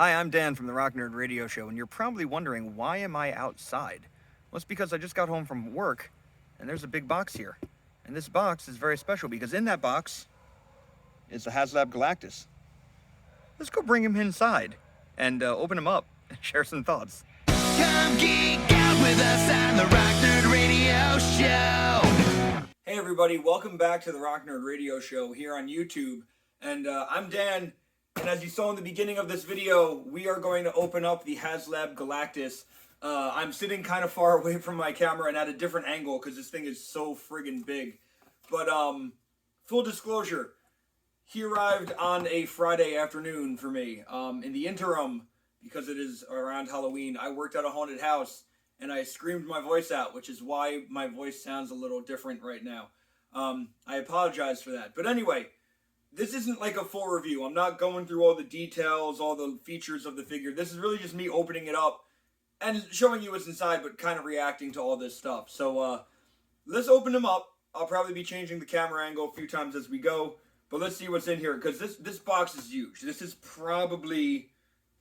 Hi, I'm Dan from the Rock Nerd Radio Show, and you're probably wondering, why am I outside? Well, it's because I just got home from work, and there's a big box here. And this box is very special because in that box is the HasLab Galactus. Let's go bring him inside and open him up and share some thoughts. Come geek out with us on the Rock Nerd Radio Show. Hey everybody, welcome back to the Rock Nerd Radio Show here on YouTube. And I'm Dan, and as you saw in the beginning of this video, we are going to open up the HasLab Galactus. I'm sitting kind of far away from my camera and at a different angle because this thing is so friggin' big. But full disclosure, he arrived on a Friday afternoon for me. In the interim, because it is around Halloween, I worked at a haunted house and I screamed my voice out, which is why my voice sounds a little different right now. I apologize for that. But anyway, this isn't like a full review. I'm not going through all the details, all the features of the figure. This is really just me opening it up and showing you what's inside, but kind of reacting to all this stuff. So let's open them up. I'll probably be changing the camera angle a few times as we go, but let's see what's in here, because this box is huge. This is probably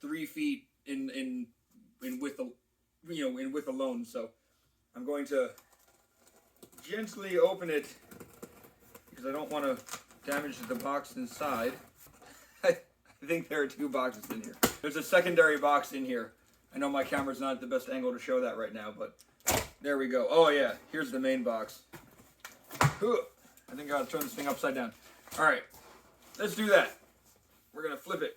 3 feet in width, in width alone. So I'm going to gently open it because I don't want to damage the box inside. I think there are 2 boxes in here. There's a secondary box in here. I know my camera's not at the best angle to show that right now, but there we go. Oh yeah, here's the main box. I think I gotta turn this thing upside down. All right, let's do that. We're gonna flip it.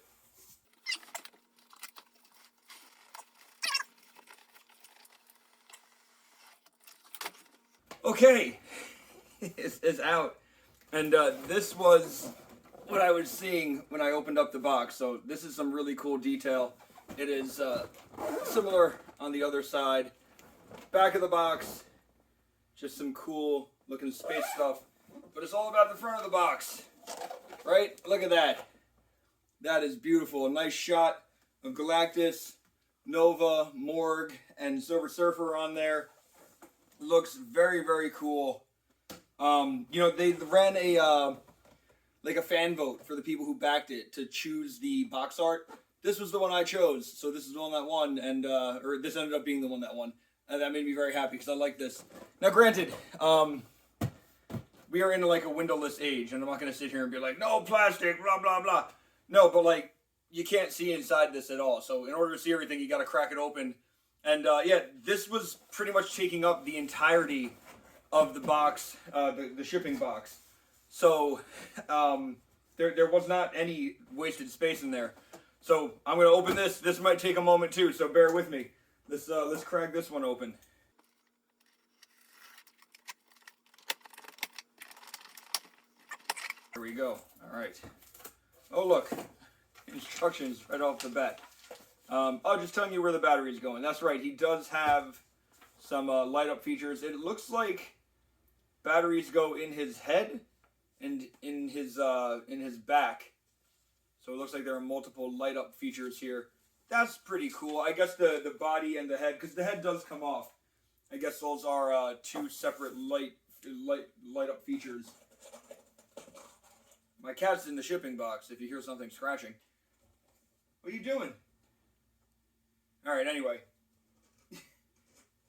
Okay, it's out. And this was what I was seeing when I opened up the box. So this is some really cool detail. It is similar on the other side. Back of the box, just some cool looking space stuff. But it's all about the front of the box, right? Look at that. That is beautiful. A nice shot of Galactus, Nova, Morg, and Silver Surfer on there. Looks very, very cool. They ran a like a fan vote for the people who backed it to choose the box art. This was the one I chose, so this is the one that won, and or this ended up being the one that won, and that made me very happy because I like this. Now, granted, we are in like a windowless age, and I'm not gonna sit here and be like, no plastic, blah blah blah. No, but like you can't see inside this at all. So in order to see everything, you got to crack it open. And yeah, this was pretty much taking up the entirety of the box, the shipping box. So there was not any wasted space in there. So I'm gonna open this. This might take a moment too, so bear with me. Let's crack this one open. Here we go. All right. Oh look, instructions right off the bat. Just telling you where the battery's going. That's right. He does have some light up features. It looks like batteries go in his head and in his back. So it looks like there are multiple light up features here. That's pretty cool. I guess the body and the head, because the head does come off. I guess those are 2 separate light up features. My cat's in the shipping box. If you hear something scratching, what are you doing? All right. Anyway,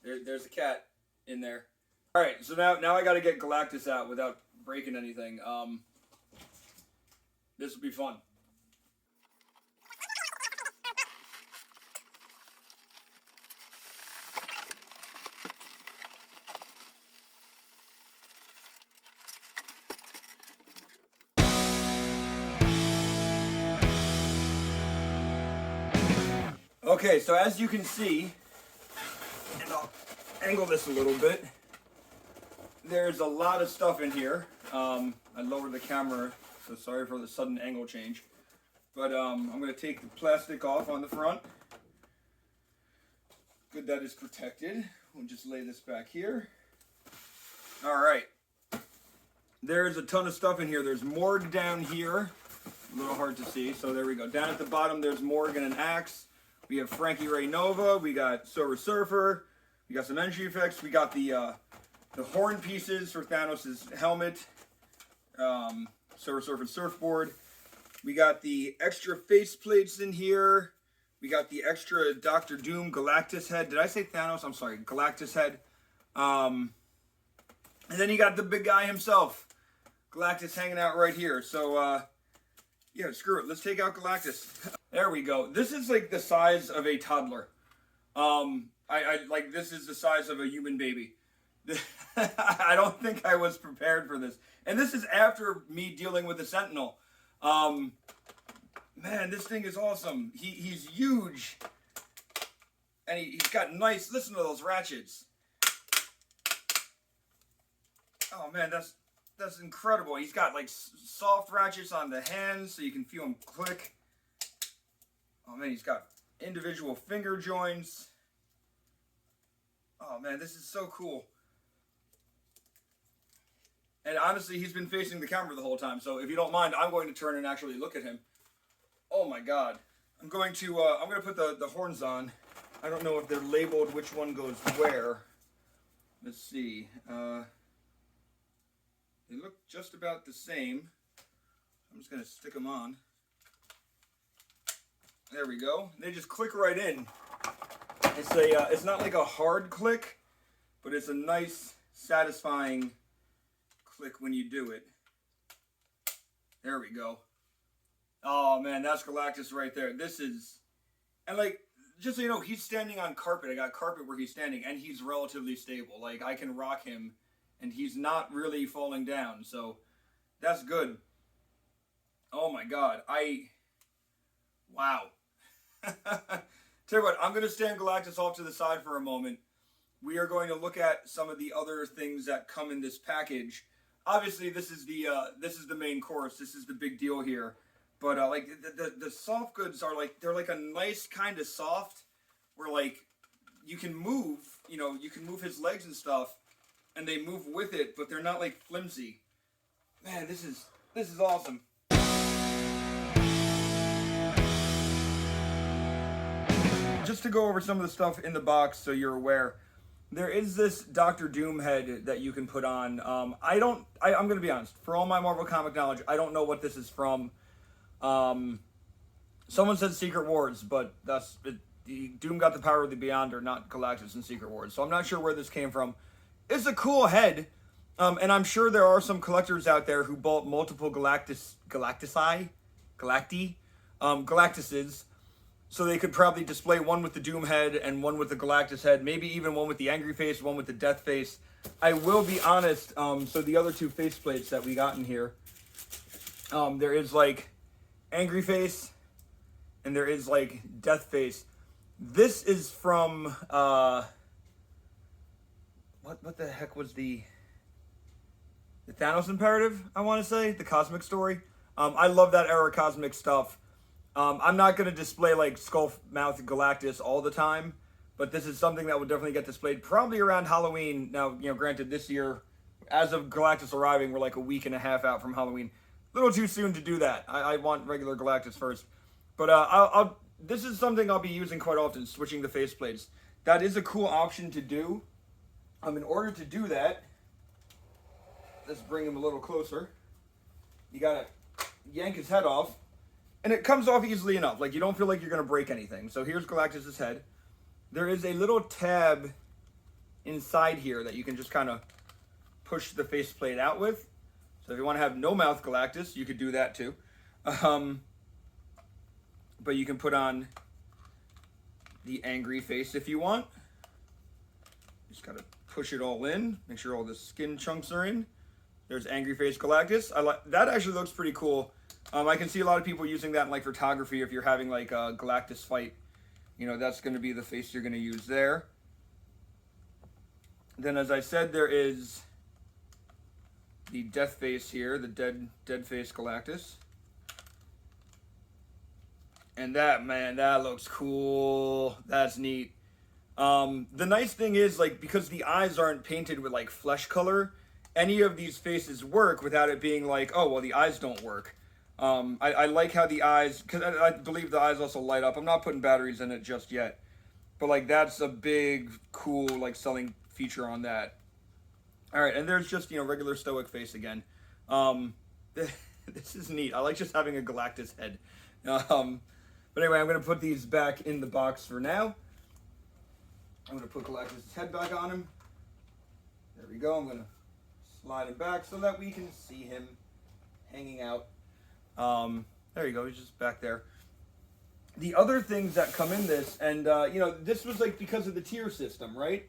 there's a cat in there. All right. So now I got to get Galactus out without breaking anything. This will be fun. Okay, so as you can see, and I'll angle this a little bit, there's a lot of stuff in here. I lowered the camera, so sorry for the sudden angle change. But I'm going to take the plastic off on the front. Good, that is protected. We'll just lay this back here. All right. There's a ton of stuff in here. There's Morg down here. A little hard to see, so there we go. Down at the bottom, there's Morg and an axe. We have Frankie Ray Nova. We got Silver Surfer. We got some entry effects. We got the horn pieces for Thanos' helmet. Silver Surfer surfboard. We got the extra face plates in here. We got the extra Doctor Doom Galactus head. Did I say Thanos? I'm sorry, Galactus head. And then you got the big guy himself, Galactus, hanging out right here. So, yeah, screw it. Let's take out Galactus. There we go. This is like the size of a toddler. I like, this is the size of a human baby. I don't think I was prepared for this. And this is after me dealing with the Sentinel. Man, this thing is awesome. He's huge. And he's got nice, listen to those ratchets. Oh man, that's incredible. He's got like soft ratchets on the hands so you can feel him click. Oh man, he's got individual finger joints. Oh man, this is so cool. And honestly, he's been facing the camera the whole time, so if you don't mind, I'm going to turn and actually look at him. Oh my god. I'm going to put the horns on. I don't know if they're labeled which one goes where. Let's see. They look just about the same. I'm just going to stick them on. There we go. They just click right in. It's not like a hard click, but it's a nice, satisfying click when you do it. There we go. Oh man, that's Galactus right there. This is, and like, just so you know, he's standing on carpet. I got carpet where he's standing, and he's relatively stable. Like, I can rock him, and he's not really falling down, so that's good. Oh my god, wow. Tell you what, I'm going to stand Galactus off to the side for a moment. We are going to look at some of the other things that come in this package. Obviously, this is the main course. This is the big deal here. But like the soft goods are like, they're like a nice kind of soft, where like you can move, you know, you can move his legs and stuff, and they move with it, but they're not like flimsy. Man, this is awesome. Just to go over some of the stuff in the box so you're aware, there is this Doctor Doom head that you can put on. I'm going to be honest, for all my Marvel comic knowledge, I don't know what this is from. Someone said Secret Wars, but that's it. Doom got the power of the Beyonder, not Galactus in Secret Wars. So I'm not sure where this came from. It's a cool head, and I'm sure there are some collectors out there who bought multiple Galactuses, so they could probably display one with the Doom head and one with the Galactus head, maybe even one with the angry face, one with the death face. I will be honest, so the other two faceplates that we got in here, there is like angry face and there is like death face. This is from what the heck was the Thanos Imperative, I want to say, the Cosmic Story. I love that era cosmic stuff. I'm not going to display like skull mouth Galactus all the time, but this is something that would definitely get displayed probably around Halloween. Now, you know, granted, this year, as of Galactus arriving, we're like a week and a half out from Halloween. A little too soon to do that. I want regular Galactus first. But this is something I'll be using quite often, switching the faceplates. That is a cool option to do. In order to do that, let's bring him a little closer. You gotta yank his head off. And it comes off easily enough. Like, you don't feel like you're going to break anything. So here's Galactus' head. There is a little tab inside here that you can just kind of push the faceplate out with. So if you want to have no mouth Galactus, you could do that too. But you can put on the angry face if you want. Just got to push it all in. Make sure all the skin chunks are in. There's angry face Galactus. That actually looks pretty cool. I can see a lot of people using that in like photography. If you're having like a Galactus fight, you know, that's going to be the face you're going to use there. Then, as I said, there is the death face here, the dead face Galactus. And that, man, that looks cool. That's neat. The nice thing is, like, because the eyes aren't painted with like flesh color, any of these faces work without it being like, oh, well, the eyes don't work. I like how the eyes, because I believe the eyes also light up. I'm not putting batteries in it just yet, but like that's a big, cool, like selling feature on that. All right, and there's just, you know, regular stoic face again. This is neat. I like just having a Galactus head. But anyway, I'm going to put these back in the box for now. I'm going to put Galactus' head back on him. There we go. I'm going to slide him back so that we can see him hanging out. There you go. He's just back there. The other things that come in this, and you know, this was like because of the tier system, right?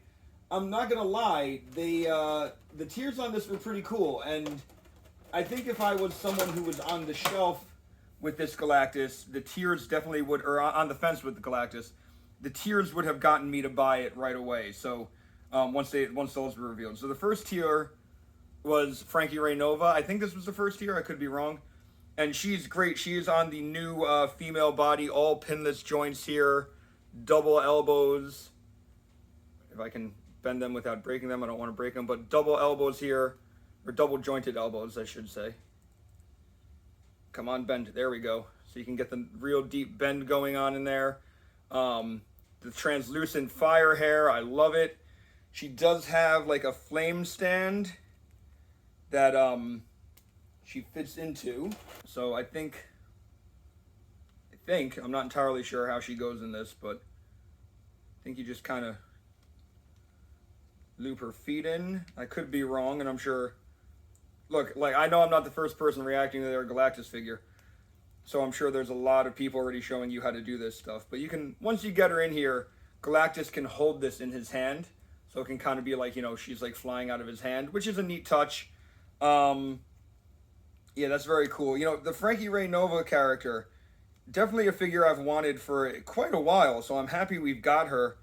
I'm not gonna lie, the tiers on this were pretty cool, and I think if I was someone who was on the shelf with this Galactus, the tiers definitely would, or on the fence with the Galactus, the tiers would have gotten me to buy it right away. So once those were revealed. So the first tier was Frankie Ray Nova. I think this was the first tier. I could be wrong. And she's great. She is on the new female body, all pinless joints here, double elbows. If I can bend them without breaking them, I don't want to break them, but double elbows here, or double jointed elbows, I should say. Come on, bend. There we go. So you can get the real deep bend going on in there. The translucent fire hair, I love it. She does have like a flame stand that she fits into. So I think, I'm not entirely sure how she goes in this, but I think you just kind of loop her feet in. I could be wrong, and I'm sure, look, like, I know I'm not the first person reacting to their Galactus figure, so I'm sure there's a lot of people already showing you how to do this stuff. But you can, once you get her in here, Galactus can hold this in his hand, so it can kind of be like, you know, she's like flying out of his hand, which is a neat touch. Yeah, that's very cool. You know, the Frankie Ray Nova character, definitely a figure I've wanted for quite a while, so I'm happy we've got her.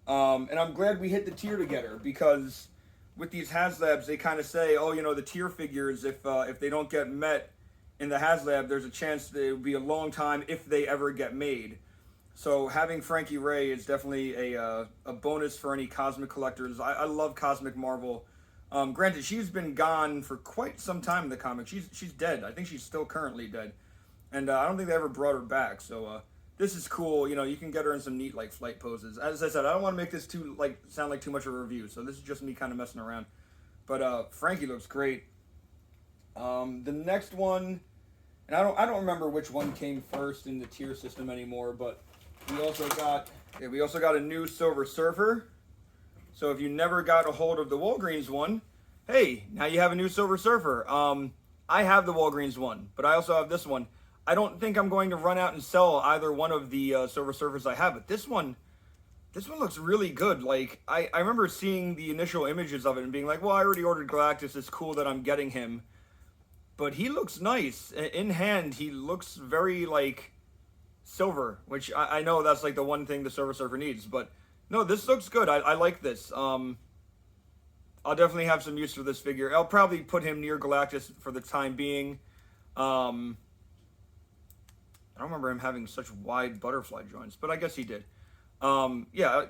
And I'm glad we hit the tier to get her, because with these HasLabs, they kind of say, oh, you know, the tier figures, if they don't get met in the HasLab, there's a chance that it will be a long time if they ever get made. So having Frankie Ray is definitely a bonus for any Cosmic collectors. I love Cosmic Marvel. Granted, she's been gone for quite some time in the comics. She's dead. I think she's still currently dead. And I don't think they ever brought her back. So this is cool. You know, you can get her in some neat like flight poses. As I said, I don't want to make this sound like too much of a review. So this is just me kind of messing around. But Frankie looks great. The next one, and I don't remember which one came first in the tier system anymore, but we also got a new Silver Surfer. So if you never got a hold of the Walgreens one, hey, now you have a new Silver Surfer. I have the Walgreens one, but I also have this one. I don't think I'm going to run out and sell either one of the Silver Surfers I have, but this one looks really good. Like, I remember seeing the initial images of it and being like, well, I already ordered Galactus. It's cool that I'm getting him. But he looks nice. In hand, he looks very, like, silver, which I know that's, like, the one thing the Silver Surfer needs, but no, this looks good. I like this. I'll definitely have some use for this figure. I'll probably put him near Galactus for the time being. I don't remember him having such wide butterfly joints, but I guess he did. Yeah,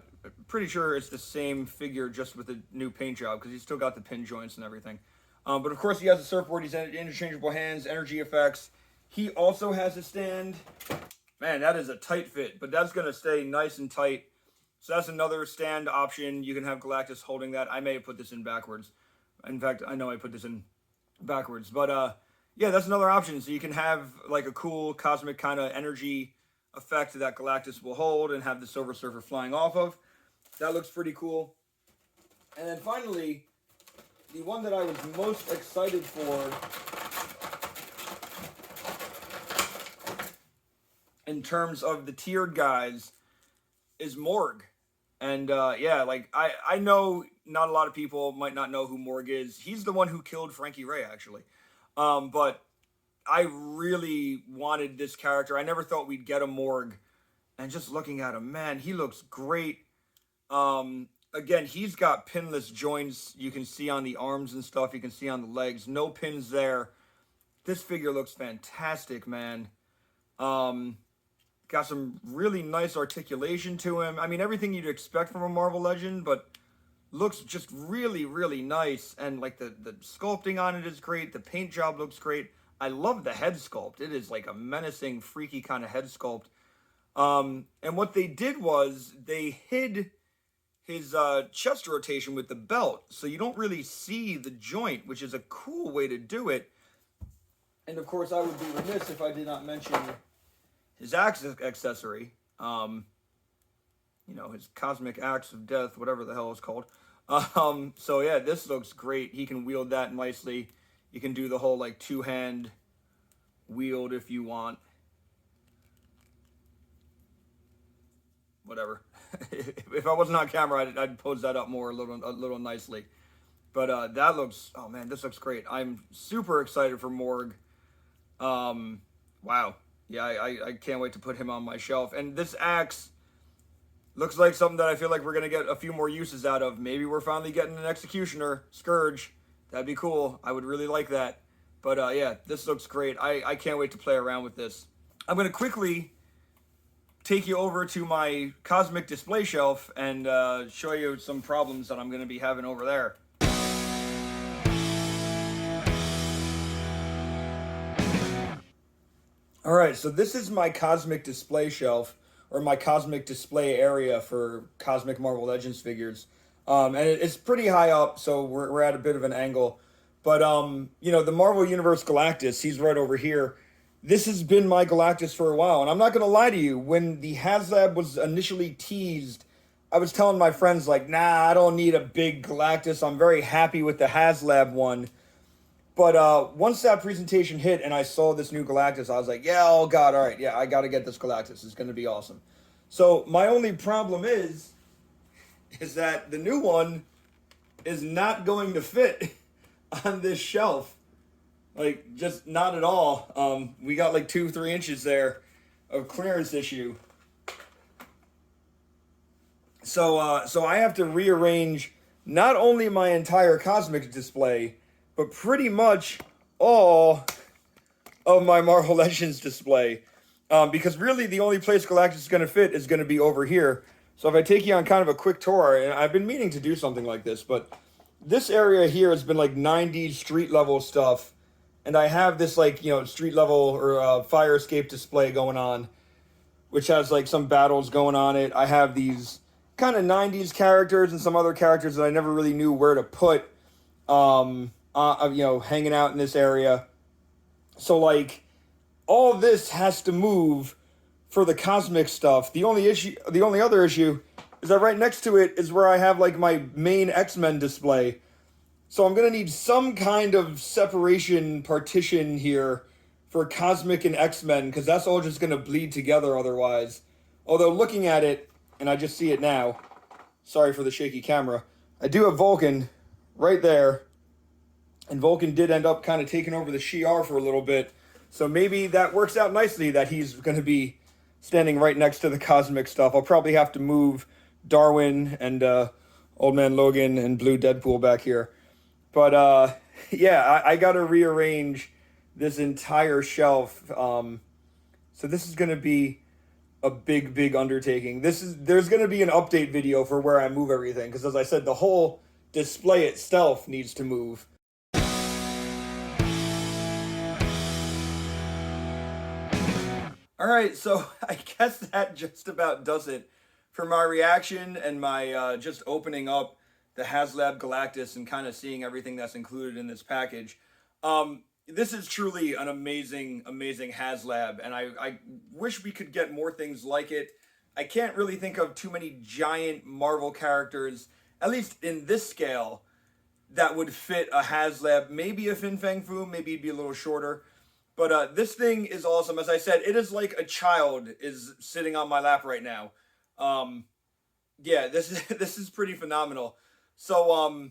pretty sure it's the same figure, just with a new paint job, because he's still got the pin joints and everything. But of course, he has a surfboard. He's interchangeable hands, energy effects. He also has a stand. Man, that is a tight fit, but that's going to stay nice and tight. So that's another stand option. You can have Galactus holding that. I may have put this in backwards. In fact, I know I put this in backwards. But yeah, that's another option. So you can have like a cool cosmic kind of energy effect that Galactus will hold and have the Silver Surfer flying off of. That looks pretty cool. And then finally, the one that I was most excited for in terms of the tiered guys is Morg. And yeah, like I know not a lot of people might not know who Morg is. He's the one who killed Frankie Ray, actually. But I really wanted this character. I never thought we'd get a Morg. And just looking at him, man, he looks great. Again, he's got pinless joints. You can see on the arms and stuff. You can see on the legs. No pins there. This figure looks fantastic, man. Got some really nice articulation to him. I mean, everything you'd expect from a Marvel Legend, but looks just really, really nice. And like the sculpting on it is great. The paint job looks great. I love the head sculpt. It is like a menacing, freaky kind of head sculpt. And what they did was they hid his chest rotation with the belt, so you don't really see the joint, which is a cool way to do it. And of course, I would be remiss if I did not mention his axe accessory. You know, his cosmic axe of death, whatever the hell it's called. So yeah, this looks great. He can wield that nicely. You can do the whole like two-hand wield if you want. Whatever. If I wasn't on camera, I'd pose that up more a little nicely. But that looks, oh man, this looks great. I'm super excited for Morg. Wow. Yeah, I can't wait to put him on my shelf. And this axe looks like something that I feel like we're going to get a few more uses out of. Maybe we're finally getting an Executioner, Scourge. That'd be cool. I would really like that. But yeah, this looks great. I can't wait to play around with this. I'm going to quickly take you over to my cosmic display shelf and show you some problems that I'm going to be having over there. All right, so this is my cosmic display shelf, or my cosmic display area for Cosmic Marvel Legends figures. And it's pretty high up, so we're at a bit of an angle. But, you know, the Marvel Universe Galactus, he's right over here. This has been my Galactus for a while, and I'm not going to lie to you. When the HasLab was initially teased, I was telling my friends, like, nah, I don't need a big Galactus. I'm very happy with the HasLab one. But once that presentation hit and I saw this new Galactus, I was like, yeah, oh god, all right, yeah, I got to get this Galactus. It's going to be awesome. So my only problem is that the new one is not going to fit on this shelf. Like, just not at all. We got like 2-3 inches there of clearance issue. So I have to rearrange not only my entire cosmic display, but pretty much all of my Marvel Legends display. Because really the only place Galactus is going to fit is going to be over here. So if I take you on kind of a quick tour, and I've been meaning to do something like this, but this area here has been like 90s street level stuff. And I have this like, you know, street level or fire escape display going on, which has like some battles going on it. I have these kind of 90s characters and some other characters that I never really knew where to put. You know, hanging out in this area. So, like, all this has to move for the cosmic stuff. The only other issue is that right next to it is where I have, like, my main X-Men display. So I'm going to need some kind of separation partition here for Cosmic and X-Men, because that's all just going to bleed together otherwise. Although, looking at it, and I just see it now, sorry for the shaky camera, I do have Vulcan right there. And Vulcan did end up kind of taking over the Shi'ar for a little bit. So maybe that works out nicely that he's going to be standing right next to the cosmic stuff. I'll probably have to move Darwin and Old Man Logan and Blue Deadpool back here. But yeah, I got to rearrange this entire shelf. So this is going to be a big undertaking. There's going to be an update video for where I move everything. Because as I said, the whole display itself needs to move. All right, so I guess that just about does it for my reaction and my just opening up the HasLab Galactus and kind of seeing everything that's included in this package. This is truly an amazing HasLab, and I wish we could get more things like it. I can't really think of too many giant Marvel characters, at least in this scale, that would fit a HasLab. Maybe a Fin Fang Foom, maybe it'd be a little shorter. But this thing is awesome. As I said, it is like a child is sitting on my lap right now. Yeah, this is pretty phenomenal. So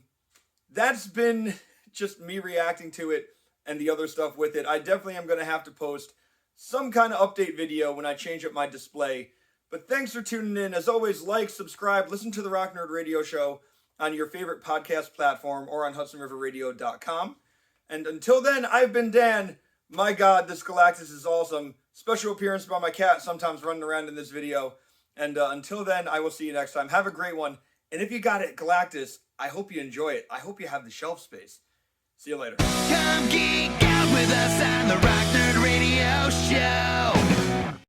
that's been just me reacting to it and the other stuff with it. I definitely am going to have to post some kind of update video when I change up my display. But thanks for tuning in. As always, like, subscribe, listen to the Rock Nerd Radio Show on your favorite podcast platform or on HudsonRiverRadio.com. And until then, I've been Dan. My God, this Galactus is awesome. Special appearance by my cat, sometimes running around in this video. And until then, I will see you next time. Have a great one. And if you got it, Galactus, I hope you enjoy it. I hope you have the shelf space. See you later. Come geek out with us on the Rock Nerd Radio Show.